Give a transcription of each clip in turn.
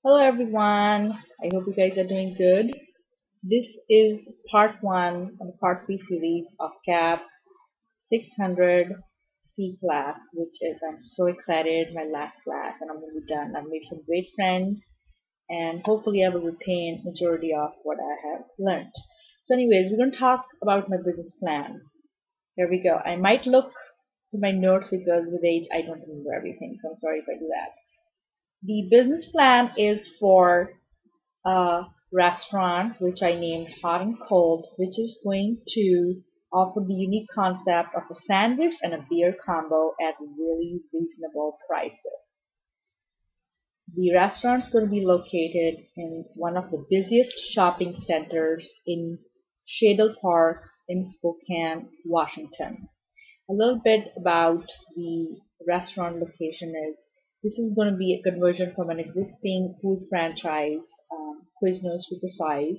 Hello everyone. I hope you guys are doing good. This is part one of the part three series of CAP 600 C class, which is I'm so excited, my last class, and I'm gonna be done. I've made some great friends, and hopefully I will retain majority of what I have learned. So, anyways, we're gonna talk about my business plan. Here we go. I might look to my notes because with age I don't remember everything, so I'm sorry if I do that. The business plan is for a restaurant which I named Hot and Cold, which is going to offer the unique concept of a sandwich and a beer combo at really reasonable prices. The restaurant's going to be located in one of the busiest shopping centers in Shadle Park in Spokane, Washington. A little bit about the restaurant location is this is going to be a conversion from an existing food franchise, Quiznos Super Size,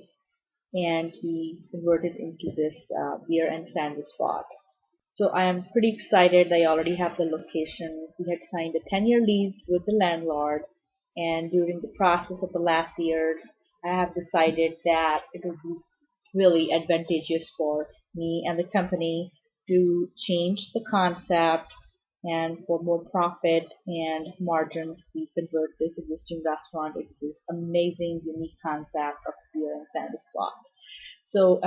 and he converted into this beer and sandwich spot. So I am pretty excited. I already have the location. We had signed a 10-year lease with the landlord, and during the process of the last years, I have decided that it would be really advantageous for me and the company to change the concept and for more profit and margins, we convert this existing restaurant into this amazing, unique concept of beer and sandwich spot. So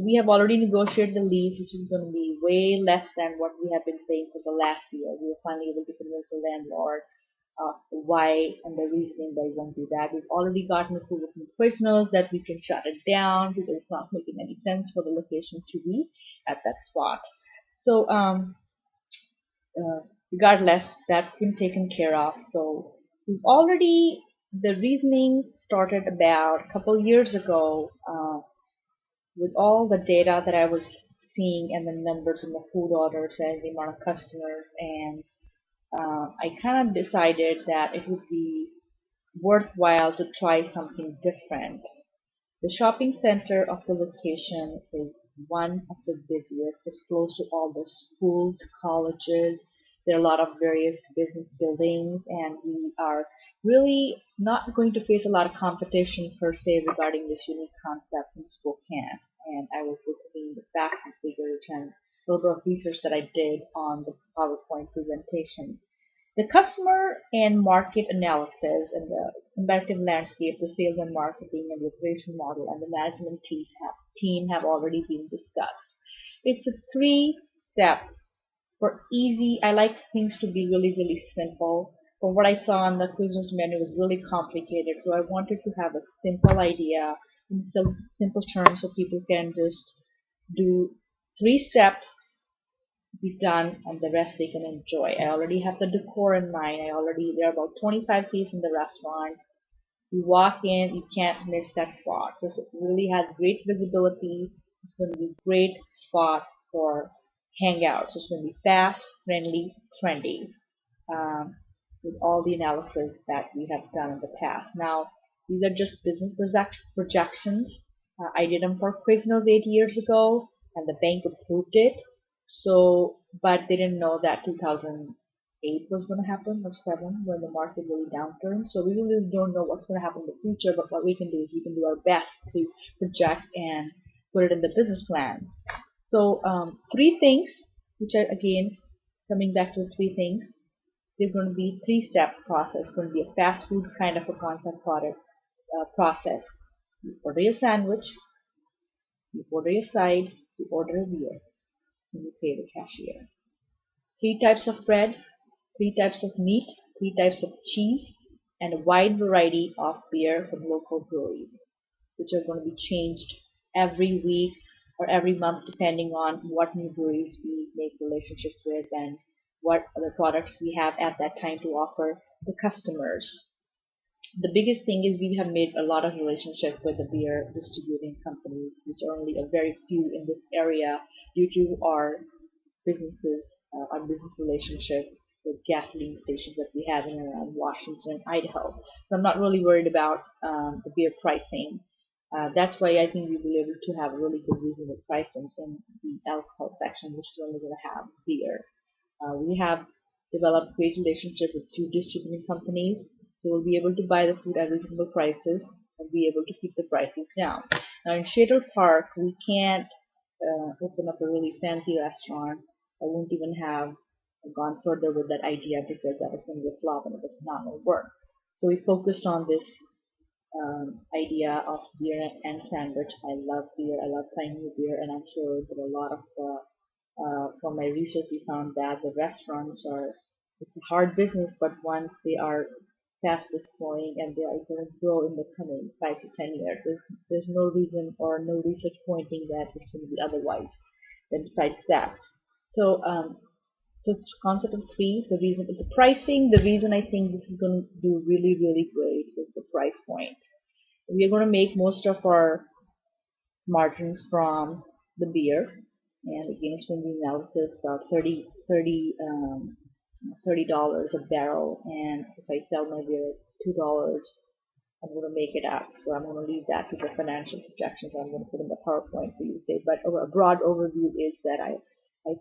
we have already negotiated the lease, which is going to be way less than what we have been paying for the last year. We were finally able to convince the landlord of why and the reasoning why we won't do that. We've already gotten approval from Quiznos that we can shut it down because it's not making any sense for the location to be at that spot. So regardless, that's been taken care of. So we've already the reasoning started about a couple years ago. With all the data that I was seeing and the numbers in the food orders and the amount of customers, and I kind of decided that it would be worthwhile to try something different. The shopping center of the location is one of the busiest. It's close to all the schools, colleges. There are a lot of various business buildings, and we are really not going to face a lot of competition per se regarding this unique concept in Spokane. And I will put in the facts and figures and a little bit of research that I did on the PowerPoint presentation. The customer and market analysis and the competitive landscape, the sales and marketing and the operation model and the management team have already been discussed. It's a three-step for easy. I like things to be really, really simple. From what I saw on the Quiznos menu, it was really complicated, so I wanted to have a simple idea in some simple terms so people can just do three steps, be done, and the rest they can enjoy. I already have the decor in mind. There are about 25 seats in the restaurant. You walk in, you can't miss that spot. So it really has great visibility. It's going to be a great spot for hangouts. It's going to be fast, friendly, trendy, um, with all the analysis that we have done in the past. Now, these are just business projections. I did them for Quiznos 8 years ago, and the bank approved it. So, but they didn't know that 2008 was going to happen or 7 when the market really downturned. So we really don't know what's going to happen in the future. But what we can do is we can do our best to project and put it in the business plan. So three things, which are again coming back to the three things. There's going to be three-step process. It's going to be a fast food kind of a concept product process. You order your sandwich, you order your side, you order a beer, and you pay the cashier. Three types of bread, three types of meat, three types of cheese, and a wide variety of beer from local breweries, which are going to be changed every week or every month depending on what new breweries we make relationships with and what other products we have at that time to offer the customers. The biggest thing is we have made a lot of relationship with the beer distributing companies, which are only a very few in this area due to businesses, our business relationship with gasoline stations that we have in and around Washington, Idaho. So I'm not really worried about the beer pricing. That's why I think we will be able to have a really good reasonable pricing in the alcohol section, which is only going to have beer. We have developed great relationships with two distributing companies. They will be able to buy the food at reasonable prices and be able to keep the prices down. Now in Shader Park, we can't open up a really fancy restaurant. I won't even have gone further with that idea because that was going to be a flop and it was not going to work. So we focused on this idea of beer and sandwich. I love beer. I love trying new beer, and I'm sure that a lot of from my research we found that the restaurants are it's a hard business, but once they are fastest growing and they are going to grow in the coming 5 to 10 years, there's no reason or no research pointing that it's going to be otherwise than besides that. So so concept of free, the reason the pricing, the reason I think this is going to do really really great is the price point. We are going to make most of our margins from the beer, and again it's going to be analysis about 30 dollars a barrel, and if I sell my beer at $2, I'm going to make it up. So I'm going to leave that to the financial projections I'm going to put in the PowerPoint for you today. But a broad overview is that I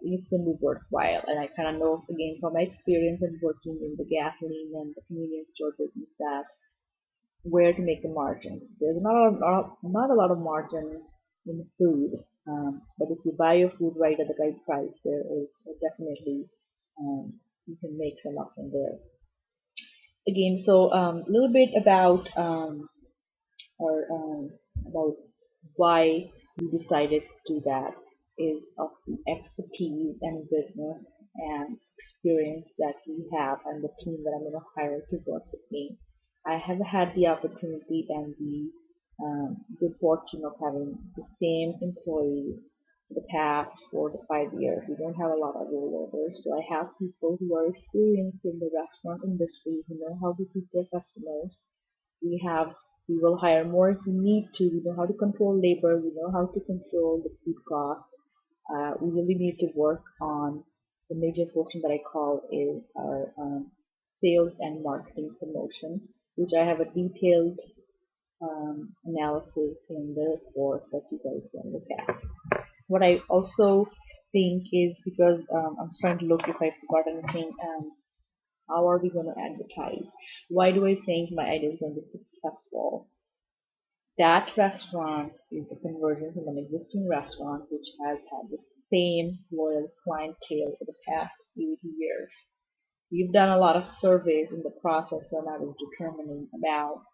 think it's going to be worthwhile, and I kind of know again from my experience in working in the gasoline and the convenience store business that where to make the margins. There's not a lot of margin in food, but if you buy your food right at the right price, there is definitely you can make some up from there. Again, so a little bit or about why we decided to do that is of the expertise and business and experience that we have and the team that I'm going to hire to work with me. I have had the opportunity and the good fortune of having the same employees for the past 4 to 5 years. We don't have a lot of rollovers, so I have people who are experienced in the restaurant industry who know how to treat their customers. we have we will hire more if we need to. We know how to control labor. We know how to control the food cost. We really need to work on the major portion that I call is our sales and marketing promotion, which I have a detailed analysis in the report that you guys can look at. What I also think is because I'm trying to look if I forgot anything. How are we going to advertise? Why do I think my idea is going to be successful? That restaurant is a conversion from an existing restaurant which has had the same loyal clientele for the past 80 years. We've done a lot of surveys in the process when I was determining about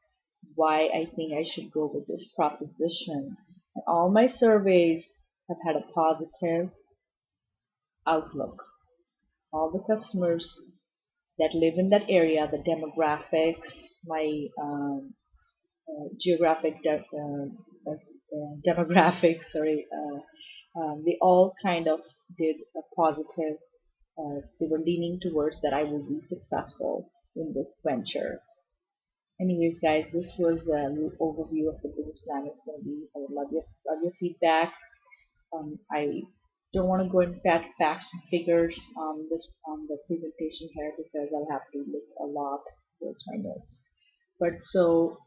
why I think I should go with this proposition. And all my surveys have had a positive outlook. All the customers that live in that area, the demographics, my geographic demographics, sorry, they all kind of did a positive. They were leaning towards that I will be successful in this venture. Anyways, guys, this was a little overview of the business plan. It's going to be. I would love your feedback. I don't want to go into facts and figures on the presentation here because I'll have to look a lot towards my notes. But so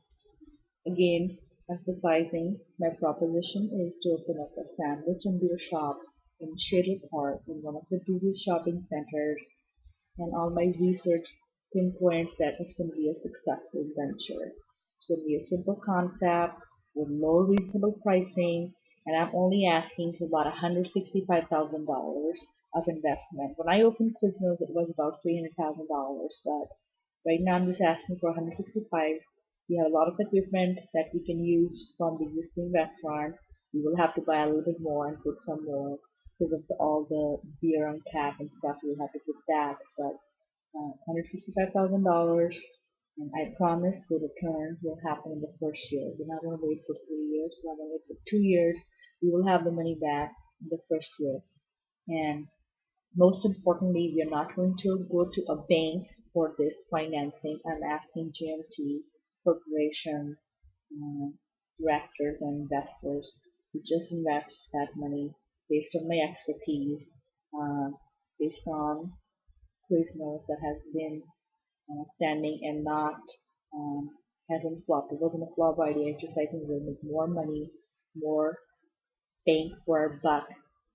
again, emphasizing my proposition is to open up a sandwich and beer shop in Shader Park in one of the busiest shopping centers, and all my research pinpoints that it's going to be a successful venture. It's going to be a simple concept with low reasonable pricing, and I'm only asking for about $165,000 of investment. When I opened Quiznos, it was about $300,000, but right now I'm just asking for 165. We have a lot of equipment that we can use from the existing restaurants. We will have to buy a little bit more and put some more because of all the beer on tap and stuff. We'll have to put that, but $165,000, and I promise the return will happen in the first year. We're not going to wait for 3 years. We're not going to wait for 2 years. We will have the money back in the first year. And most importantly, we are not going to go to a bank for this financing. I'm asking GMT Corporation directors and investors to just invest that money based on my expertise, based on Quiznos that has been standing and not hasn't flopped. It wasn't a flop idea. It's just I think we'll make more money, more bang for our buck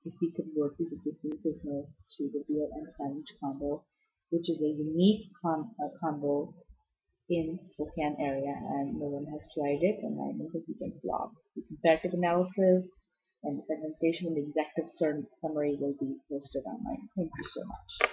if we could work with this new business to the beer and sandwich combo, which is a unique combo in Spokane area, and no one has tried it, and I don't think we can flop. The comparative analysis and the segmentation and the executive summary will be posted online. Thank you so much.